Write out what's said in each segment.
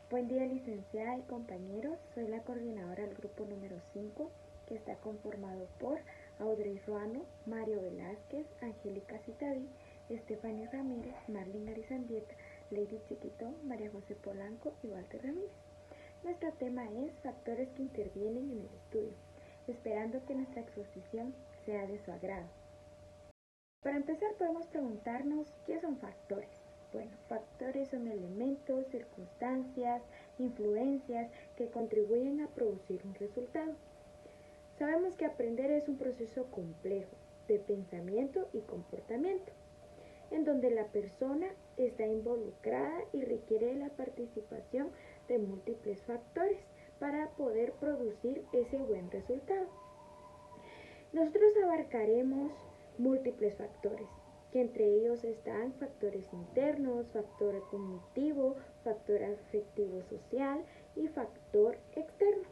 Buen día, licenciada y compañeros. Soy la coordinadora del grupo número 5, que está conformado por Audrey Ruano, Mario Velázquez, Angélica Citadí, Stephanie Ramírez, Marlene Arizandieta, Lady Chiquitón, María José Polanco y Walter Ramírez. Nuestro tema es factores que intervienen en el estudio, esperando que nuestra exposición sea de su agrado. Para empezar, podemos preguntarnos qué son factores. Bueno, factores son elementos, circunstancias, influencias que contribuyen a producir un resultado. Sabemos que aprender es un proceso complejo de pensamiento y comportamiento, en donde la persona está involucrada y requiere la participación de múltiples factores para poder producir ese buen resultado. Nosotros abarcaremos múltiples factores, que entre ellos están factores internos, factor cognitivo, factor afectivo social y factor externo,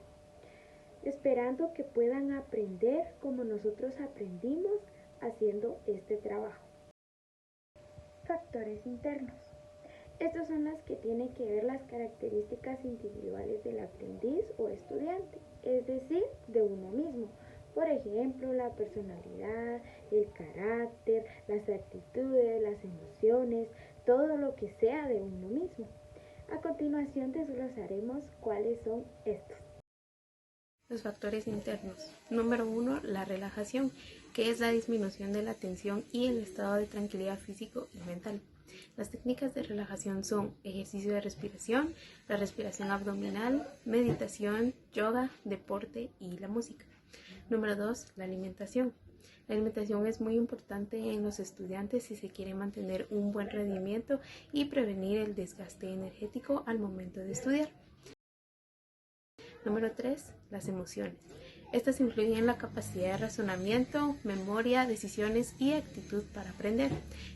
esperando que puedan aprender como nosotros aprendimos haciendo este trabajo. Factores internos. Estos son los que tienen que ver las características individuales del aprendiz o estudiante, es decir, de uno mismo. Por ejemplo, la personalidad, el carácter, las actitudes, las emociones, todo lo que sea de uno mismo. A continuación desglosaremos cuáles son estos. Los factores internos. Número 1, la relajación, que es la disminución de la tensión y el estado de tranquilidad físico y mental. Las técnicas de relajación son ejercicio de respiración, la respiración abdominal, meditación, yoga, deporte y la música. Número 2, la alimentación. La alimentación es muy importante en los estudiantes si se quiere mantener un buen rendimiento y prevenir el desgaste energético al momento de estudiar. Número 3, las emociones. Estas influyen en la capacidad de razonamiento, memoria, decisiones y actitud para aprender.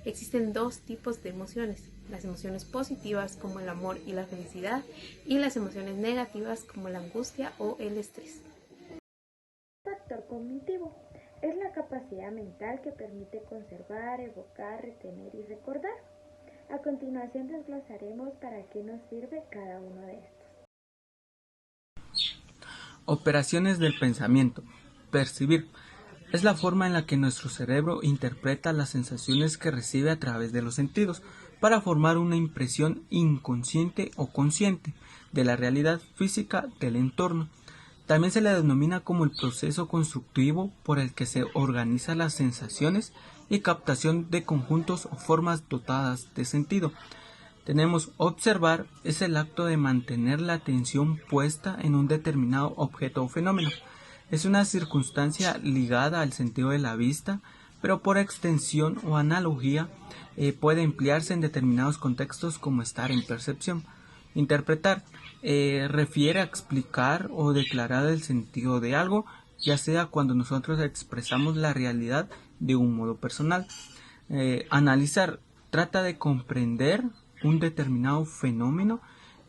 Existen dos tipos de emociones: las emociones positivas como el amor y la felicidad y las emociones negativas como la angustia o el estrés. Factor cognitivo es la capacidad mental que permite conservar, evocar, retener y recordar. A continuación desglosaremos para qué nos sirve cada uno de estos. Operaciones del pensamiento. Percibir. Es la forma en la que nuestro cerebro interpreta las sensaciones que recibe a través de los sentidos para formar una impresión inconsciente o consciente de la realidad física del entorno. También se le denomina como el proceso constructivo por el que se organizan las sensaciones y captación de conjuntos o formas dotadas de sentido. Tenemos observar, es el acto de mantener la atención puesta en un determinado objeto o fenómeno. Es una circunstancia ligada al sentido de la vista, pero por extensión o analogía puede emplearse en determinados contextos como estar en percepción. Interpretar refiere a explicar o declarar el sentido de algo, ya sea cuando nosotros expresamos la realidad de un modo personal. Analizar trata de comprender un determinado fenómeno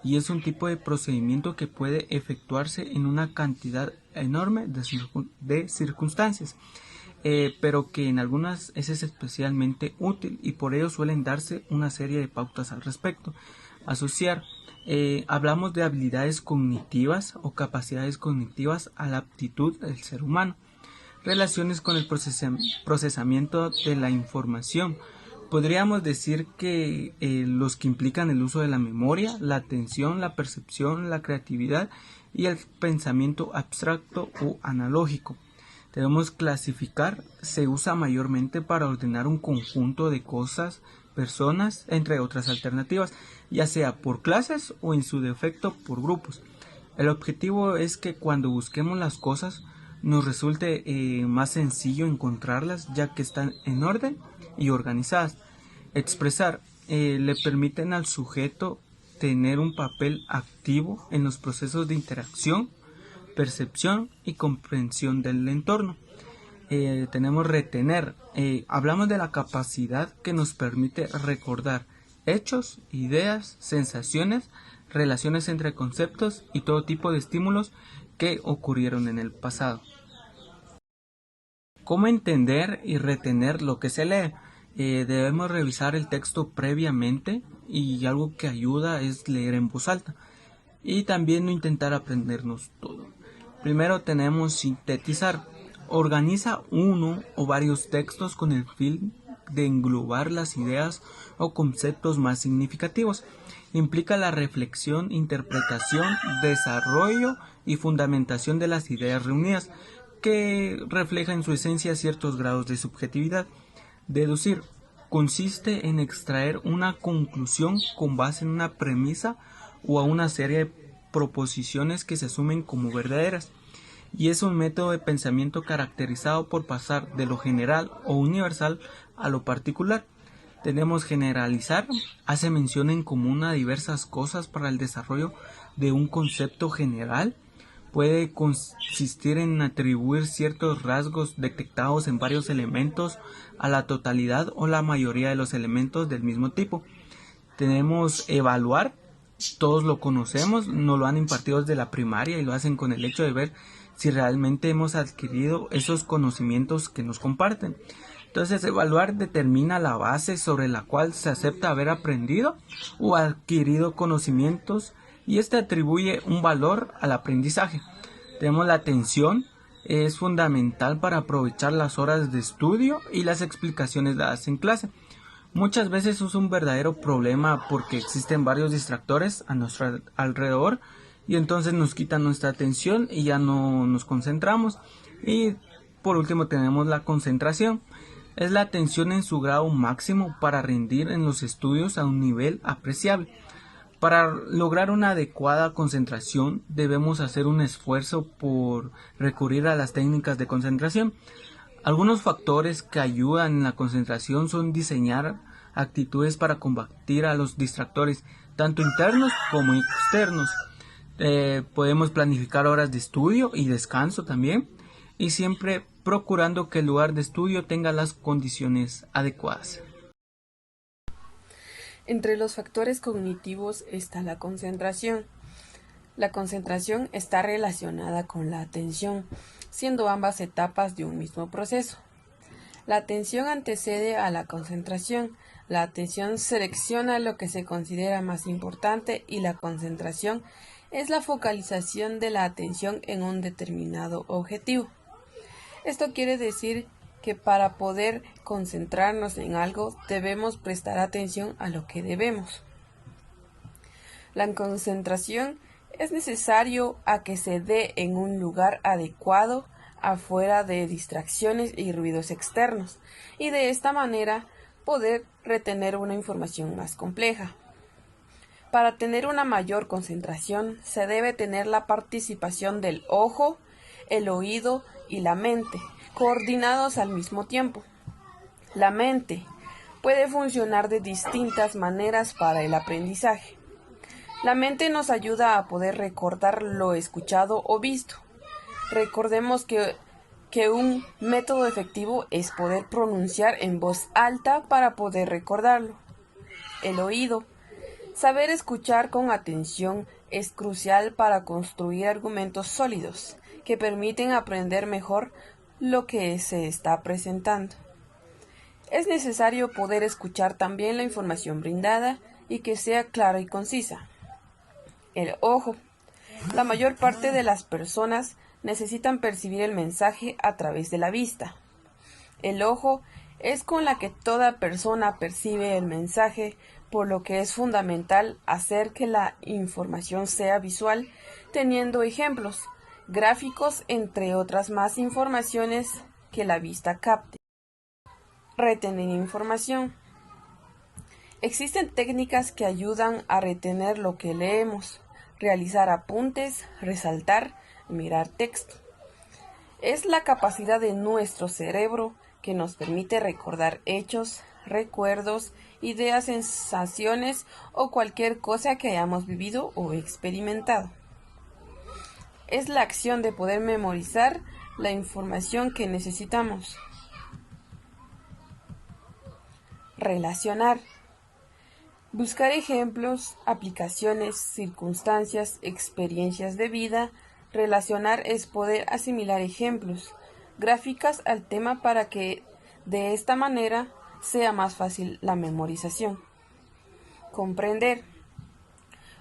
y es un tipo de procedimiento que puede efectuarse en una cantidad enorme de circunstancias, pero que en algunas es especialmente útil y por ello suelen darse una serie de pautas al respecto. Asociar. Hablamos de habilidades cognitivas o capacidades cognitivas a la aptitud del ser humano. Relaciones con el procesamiento de la información. Podríamos decir que los que implican el uso de la memoria, la atención, la percepción, la creatividad y el pensamiento abstracto o analógico. Debemos clasificar, se usa mayormente para ordenar un conjunto de cosas, personas, entre otras alternativas, ya sea por clases o en su defecto por grupos. El objetivo es que cuando busquemos las cosas nos resulte más sencillo encontrarlas, ya que están en orden y organizadas. Expresar le permiten al sujeto tener un papel activo en los procesos de interacción, percepción y comprensión del entorno. Tenemos retener. Hablamos de la capacidad que nos permite recordar hechos, ideas, sensaciones, relaciones entre conceptos y todo tipo de estímulos que ocurrieron en el pasado. ¿Cómo entender y retener lo que se lee? Debemos revisar el texto previamente y algo que ayuda es leer en voz alta. y también no intentar aprendernos todo. Primero tenemos sintetizar. Organiza uno o varios textos con el fin de englobar las ideas o conceptos más significativos. Implica la reflexión, interpretación, desarrollo y fundamentación de las ideas reunidas, que refleja en su esencia ciertos grados de subjetividad. Deducir consiste en extraer una conclusión con base en una premisa o a una serie de proposiciones que se asumen como verdaderas, y es un método de pensamiento caracterizado por pasar de lo general o universal a lo particular. Tenemos generalizar, hace mención en común a diversas cosas para el desarrollo de un concepto general. Puede consistir en atribuir ciertos rasgos detectados en varios elementos a la totalidad o la mayoría de los elementos del mismo tipo. Tenemos evaluar, todos lo conocemos, nos lo han impartido desde la primaria y lo hacen con el hecho de ver si realmente hemos adquirido esos conocimientos que nos comparten. Entonces, evaluar determina la base sobre la cual se acepta haber aprendido o adquirido conocimientos, y este atribuye un valor al aprendizaje. Tenemos la atención, es fundamental para aprovechar las horas de estudio y las explicaciones dadas en clase. Muchas veces es un verdadero problema porque existen varios distractores a nuestro alrededor y entonces nos quitan nuestra atención y ya no nos concentramos. Y por último tenemos la concentración. Es la atención en su grado máximo para rendir en los estudios a un nivel apreciable. Para lograr una adecuada concentración debemos hacer un esfuerzo por recurrir a las técnicas de concentración. Algunos factores que ayudan en la concentración son diseñar actitudes para combatir a los distractores, tanto internos como externos. Podemos planificar horas de estudio y descanso también, y siempre procurando que el lugar de estudio tenga las condiciones adecuadas. Entre los factores cognitivos está la concentración. La concentración está relacionada con la atención, siendo ambas etapas de un mismo proceso. La atención antecede a la concentración. La atención selecciona lo que se considera más importante y la concentración es la focalización de la atención en un determinado objetivo. Esto quiere decir que para poder concentrarnos en algo debemos prestar atención a lo que debemos. La concentración es necesario a que se dé en un lugar adecuado, afuera de distracciones y ruidos externos, y de esta manera poder retener una información más compleja. Para tener una mayor concentración se debe tener la participación del ojo, el oído y la mente, coordinados al mismo tiempo. La mente puede funcionar de distintas maneras para el aprendizaje. La mente nos ayuda a poder recordar lo escuchado o visto. Recordemos que un método efectivo es poder pronunciar en voz alta para poder recordarlo. El oído. Saber escuchar con atención es crucial para construir argumentos sólidos que permiten aprender mejor lo que se está presentando. Es necesario poder escuchar también la información brindada y que sea clara y concisa. El ojo. La mayor parte de las personas necesitan percibir el mensaje a través de la vista. El ojo es con la que toda persona percibe el mensaje, por lo que es fundamental hacer que la información sea visual, teniendo ejemplos, gráficos, entre otras más informaciones que la vista capte. Retener información. Existen técnicas que ayudan a retener lo que leemos, realizar apuntes, resaltar, mirar texto. Es la capacidad de nuestro cerebro que nos permite recordar hechos, recuerdos, ideas, sensaciones o cualquier cosa que hayamos vivido o experimentado. Es la acción de poder memorizar la información que necesitamos. Relacionar. Buscar ejemplos, aplicaciones, circunstancias, experiencias de vida. Relacionar es poder asimilar ejemplos, gráficas al tema para que de esta manera sea más fácil la memorización. Comprender.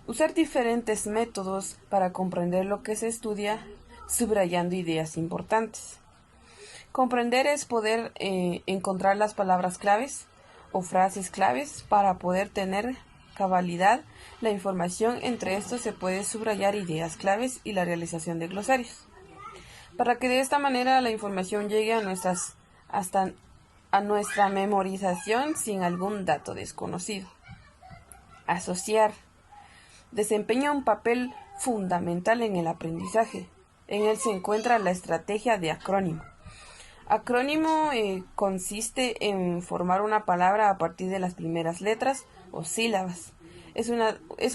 Usar diferentes métodos para comprender lo que se estudia, subrayando ideas importantes. Comprender es poder encontrar las palabras claves o frases claves para poder tener cabalidad la información. Entre estos se puede subrayar ideas claves y la realización de glosarios, para que de esta manera la información llegue a nuestra memorización sin algún dato desconocido. Asociar. Desempeña un papel fundamental en el aprendizaje. En él se encuentra la estrategia de acrónimo. Acrónimo consiste en formar una palabra a partir de las primeras letras o sílabas. Es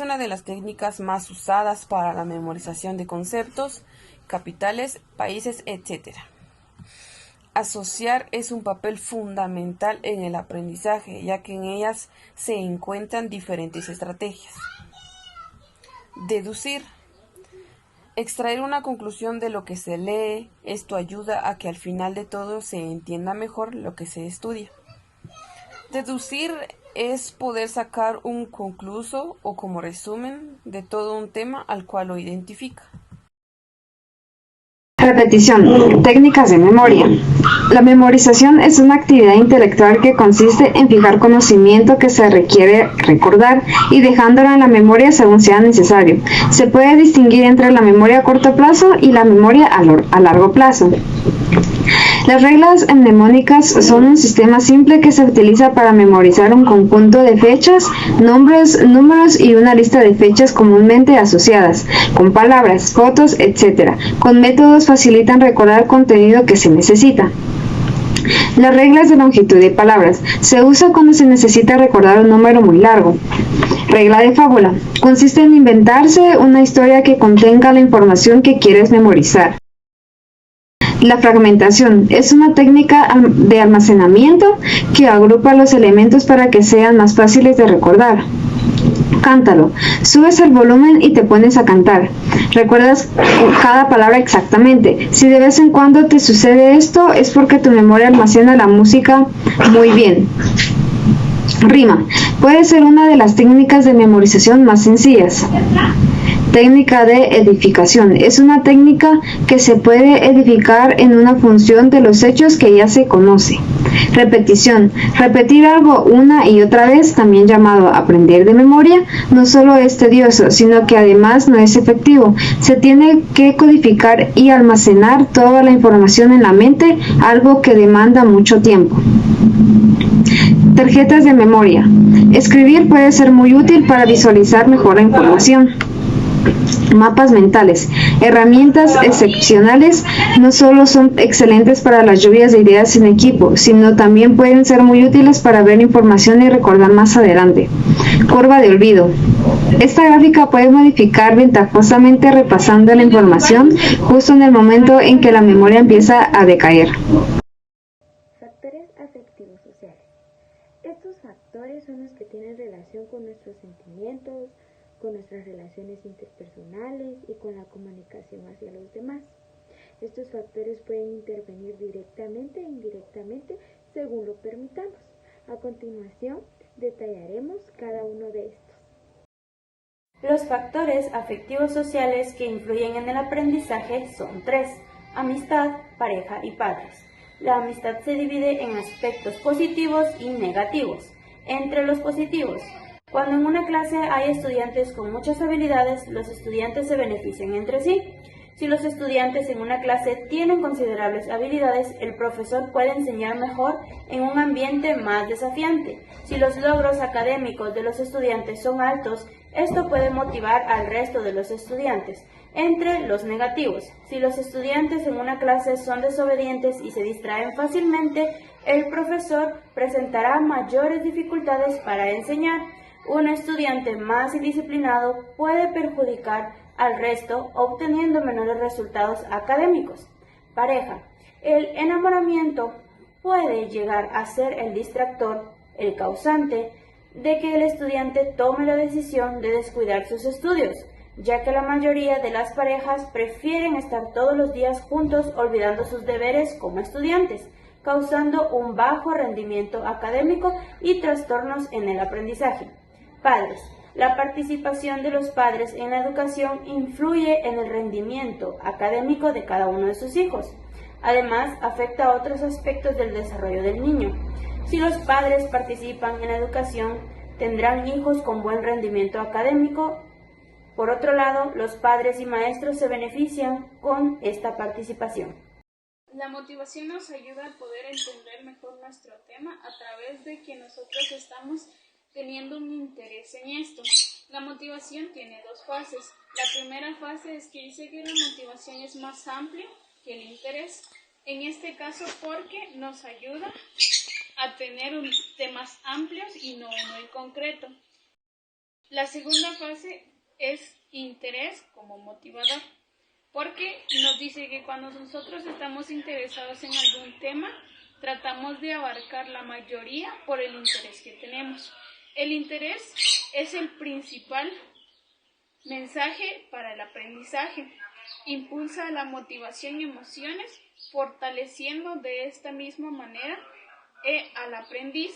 una de las técnicas más usadas para la memorización de conceptos, capitales, países, etc. Asociar es un papel fundamental en el aprendizaje, ya que en ellas se encuentran diferentes estrategias. Deducir. Extraer una conclusión de lo que se lee. Esto ayuda a que al final de todo se entienda mejor lo que se estudia. Deducir es poder sacar un concluso o como resumen de todo un tema al cual lo identifica. Repetición. Técnicas de memoria. La memorización es una actividad intelectual que consiste en fijar conocimiento que se requiere recordar y dejándolo en la memoria según sea necesario. Se puede distinguir entre la memoria a corto plazo y la memoria a largo plazo. Las reglas mnemónicas son un sistema simple que se utiliza para memorizar un conjunto de fechas, nombres, números y una lista de fechas comúnmente asociadas, con palabras, fotos, etc. Con métodos facilitan recordar el contenido que se necesita. Las reglas de longitud de palabras. Se usa cuando se necesita recordar un número muy largo. Regla de fábula. Consiste en inventarse una historia que contenga la información que quieres memorizar. La fragmentación es una técnica de almacenamiento que agrupa los elementos para que sean más fáciles de recordar. Cántalo. Subes el volumen y te pones a cantar. Recuerdas cada palabra exactamente. Si de vez en cuando te sucede esto, es porque tu memoria almacena la música muy bien. Rima. Puede ser una de las técnicas de memorización más sencillas. Técnica de edificación. Es una técnica que se puede edificar en una función de los hechos que ya se conoce. Repetición. Repetir algo una y otra vez, también llamado aprender de memoria, no solo es tedioso, sino que además no es efectivo. Se tiene que codificar y almacenar toda la información en la mente, algo que demanda mucho tiempo. Tarjetas de memoria. Escribir puede ser muy útil para visualizar mejor la información. Mapas mentales. Herramientas excepcionales. No solo son excelentes para las lluvias de ideas en equipo, sino también pueden ser muy útiles para ver información y recordar más adelante. Curva de olvido. Esta gráfica puede modificar ventajosamente repasando la información justo en el momento en que la memoria empieza a decaer. Factores afectivos sociales. Estos factores son los que tienen relación con nuestros sentimientos, con nuestras relaciones interpersonales y con la comunicación hacia los demás. Estos factores pueden intervenir directamente e indirectamente según lo permitamos. A continuación, detallaremos cada uno de estos. Los factores afectivos sociales que influyen en el aprendizaje son 3: amistad, pareja y padres. La amistad se divide en aspectos positivos y negativos. Entre los positivos, cuando en una clase hay estudiantes con muchas habilidades, los estudiantes se benefician entre sí. Si los estudiantes en una clase tienen considerables habilidades, el profesor puede enseñar mejor en un ambiente más desafiante. Si los logros académicos de los estudiantes son altos, esto puede motivar al resto de los estudiantes. Entre los negativos, si los estudiantes en una clase son desobedientes y se distraen fácilmente, el profesor presentará mayores dificultades para enseñar. Un estudiante más indisciplinado puede perjudicar al resto, obteniendo menores resultados académicos. Pareja. El enamoramiento puede llegar a ser el distractor, el causante de que el estudiante tome la decisión de descuidar sus estudios, ya que la mayoría de las parejas prefieren estar todos los días juntos olvidando sus deberes como estudiantes, causando un bajo rendimiento académico y trastornos en el aprendizaje. Padres. La participación de los padres en la educación influye en el rendimiento académico de cada uno de sus hijos. Además, afecta a otros aspectos del desarrollo del niño. Si los padres participan en la educación, tendrán hijos con buen rendimiento académico. Por otro lado, los padres y maestros se benefician con esta participación. La motivación nos ayuda a poder entender mejor nuestro tema a través de que nosotros estamos teniendo un interés en esto. La motivación tiene dos fases. La primera fase es que dice que la motivación es más amplia que el interés. En este caso porque nos ayuda a tener temas amplios y no uno en concreto. La segunda fase es interés como motivador, porque nos dice que cuando nosotros estamos interesados en algún tema, tratamos de abarcar la mayoría por el interés que tenemos. El interés es el principal mensaje para el aprendizaje. Impulsa la motivación y emociones, fortaleciendo de esta misma manera al aprendiz.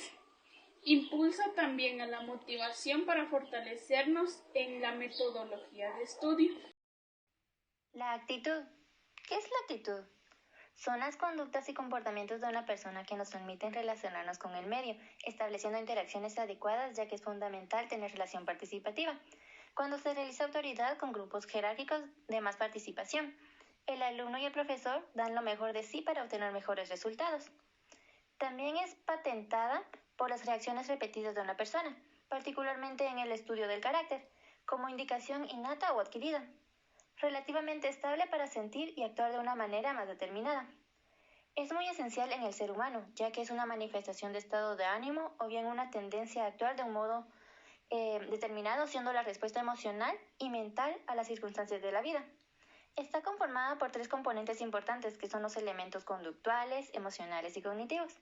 Impulsa también a la motivación para fortalecernos en la metodología de estudio. La actitud. ¿Qué es la actitud? Son las conductas y comportamientos de una persona que nos permiten relacionarnos con el medio, estableciendo interacciones adecuadas, ya que es fundamental tener relación participativa. Cuando se realiza autoridad con grupos jerárquicos de más participación, el alumno y el profesor dan lo mejor de sí para obtener mejores resultados. También es patentada por las reacciones repetidas de una persona, particularmente en el estudio del carácter, como indicación innata o adquirida. Relativamente estable para sentir y actuar de una manera más determinada. Es muy esencial en el ser humano, ya que es una manifestación de estado de ánimo o bien una tendencia a actuar de un modo determinado, siendo la respuesta emocional y mental a las circunstancias de la vida. Está conformada por tres componentes importantes, que son los elementos conductuales, emocionales y cognitivos.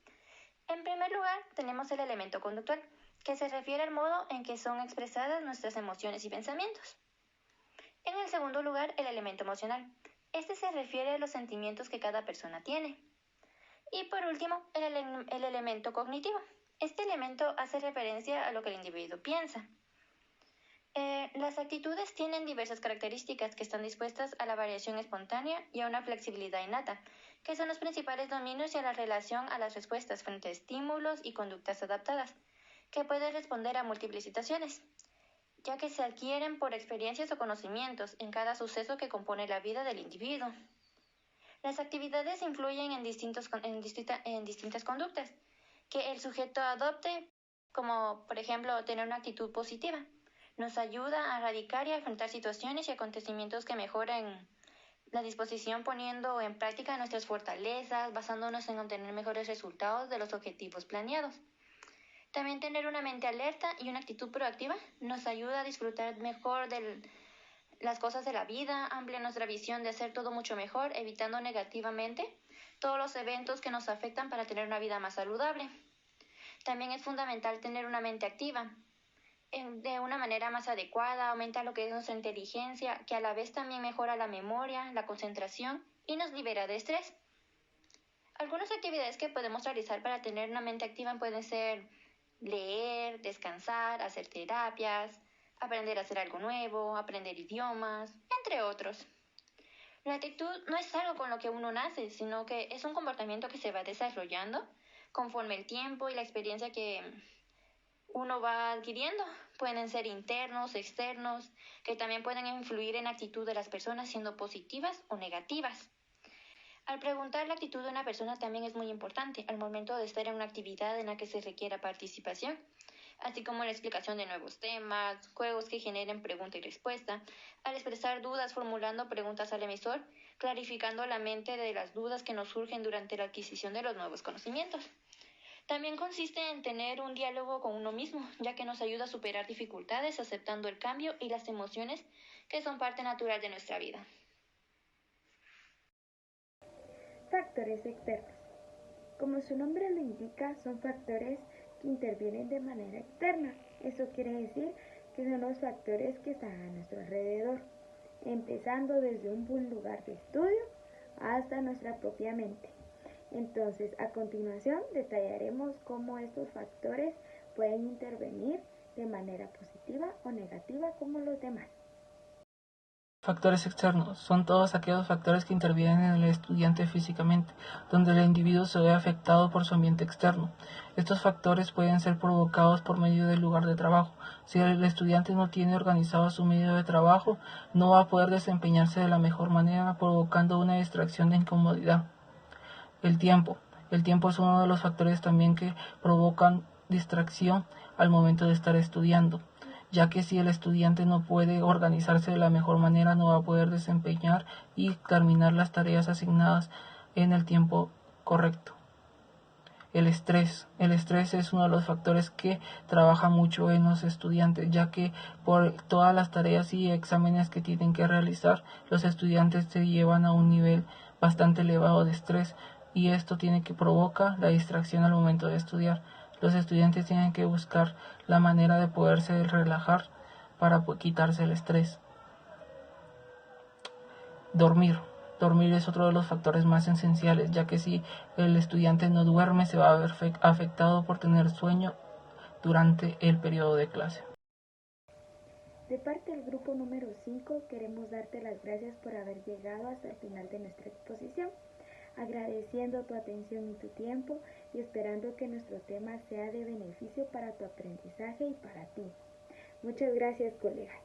En primer lugar, tenemos el elemento conductual, que se refiere al modo en que son expresadas nuestras emociones y pensamientos. En el segundo lugar, el elemento emocional. Este se refiere a los sentimientos que cada persona tiene. Y por último, el elemento cognitivo. Este elemento hace referencia a lo que el individuo piensa. Las actitudes tienen diversas características que están dispuestas a la variación espontánea y a una flexibilidad innata, que son los principales dominios y a la relación a las respuestas frente a estímulos y conductas adaptadas, que pueden responder a múltiples situaciones, ya que se adquieren por experiencias o conocimientos en cada suceso que compone la vida del individuo. Las actividades influyen en distintas conductas que el sujeto adopte, como por ejemplo tener una actitud positiva. Nos ayuda a erradicar y a enfrentar situaciones y acontecimientos que mejoren la disposición, poniendo en práctica nuestras fortalezas, basándonos en obtener mejores resultados de los objetivos planeados. También tener una mente alerta y una actitud proactiva nos ayuda a disfrutar mejor de las cosas de la vida, amplia nuestra visión de hacer todo mucho mejor, evitando negativamente todos los eventos que nos afectan para tener una vida más saludable. También es fundamental tener una mente activa, de una manera más adecuada, aumenta lo que es nuestra inteligencia, que a la vez también mejora la memoria, la concentración y nos libera de estrés. Algunas actividades que podemos realizar para tener una mente activa pueden ser leer, descansar, hacer terapias, aprender a hacer algo nuevo, aprender idiomas, entre otros. La actitud no es algo con lo que uno nace, sino que es un comportamiento que se va desarrollando conforme el tiempo y la experiencia que uno va adquiriendo. Pueden ser internos, externos, que también pueden influir en la actitud de las personas, siendo positivas o negativas. Al preguntar la actitud de una persona también es muy importante al momento de estar en una actividad en la que se requiera participación, así como la explicación de nuevos temas, juegos que generen pregunta y respuesta, al expresar dudas formulando preguntas al emisor, clarificando la mente de las dudas que nos surgen durante la adquisición de los nuevos conocimientos. También consiste en tener un diálogo con uno mismo, ya que nos ayuda a superar dificultades aceptando el cambio y las emociones que son parte natural de nuestra vida. Factores externos. Como su nombre lo indica, son factores que intervienen de manera externa. Eso quiere decir que son los factores que están a nuestro alrededor, empezando desde un buen lugar de estudio hasta nuestra propia mente. Entonces, a continuación detallaremos cómo estos factores pueden intervenir de manera positiva o negativa como los demás. Factores externos son todos aquellos factores que intervienen en el estudiante físicamente, donde el individuo se ve afectado por su ambiente externo. Estos factores pueden ser provocados por medio del lugar de trabajo. Si el estudiante no tiene organizado su medio de trabajo, no va a poder desempeñarse de la mejor manera, provocando una distracción de incomodidad. El tiempo. El tiempo es uno de los factores también que provocan distracción al momento de estar estudiando, ya que si el estudiante no puede organizarse de la mejor manera, no va a poder desempeñar y terminar las tareas asignadas en el tiempo correcto. El estrés. El estrés es uno de los factores que trabaja mucho en los estudiantes, ya que por todas las tareas y exámenes que tienen que realizar, los estudiantes se llevan a un nivel bastante elevado de estrés, y esto provoca la distracción al momento de estudiar. Los estudiantes tienen que buscar la manera de poderse relajar para quitarse el estrés. Dormir. Dormir es otro de los factores más esenciales, ya que si el estudiante no duerme, se va a ver afectado por tener sueño durante el periodo de clase. De parte del grupo número 5, queremos darte las gracias por haber llegado hasta el final de nuestra exposición, agradeciendo tu atención y tu tiempo y esperando que nuestro tema sea de beneficio para tu aprendizaje y para ti. Muchas gracias, colegas.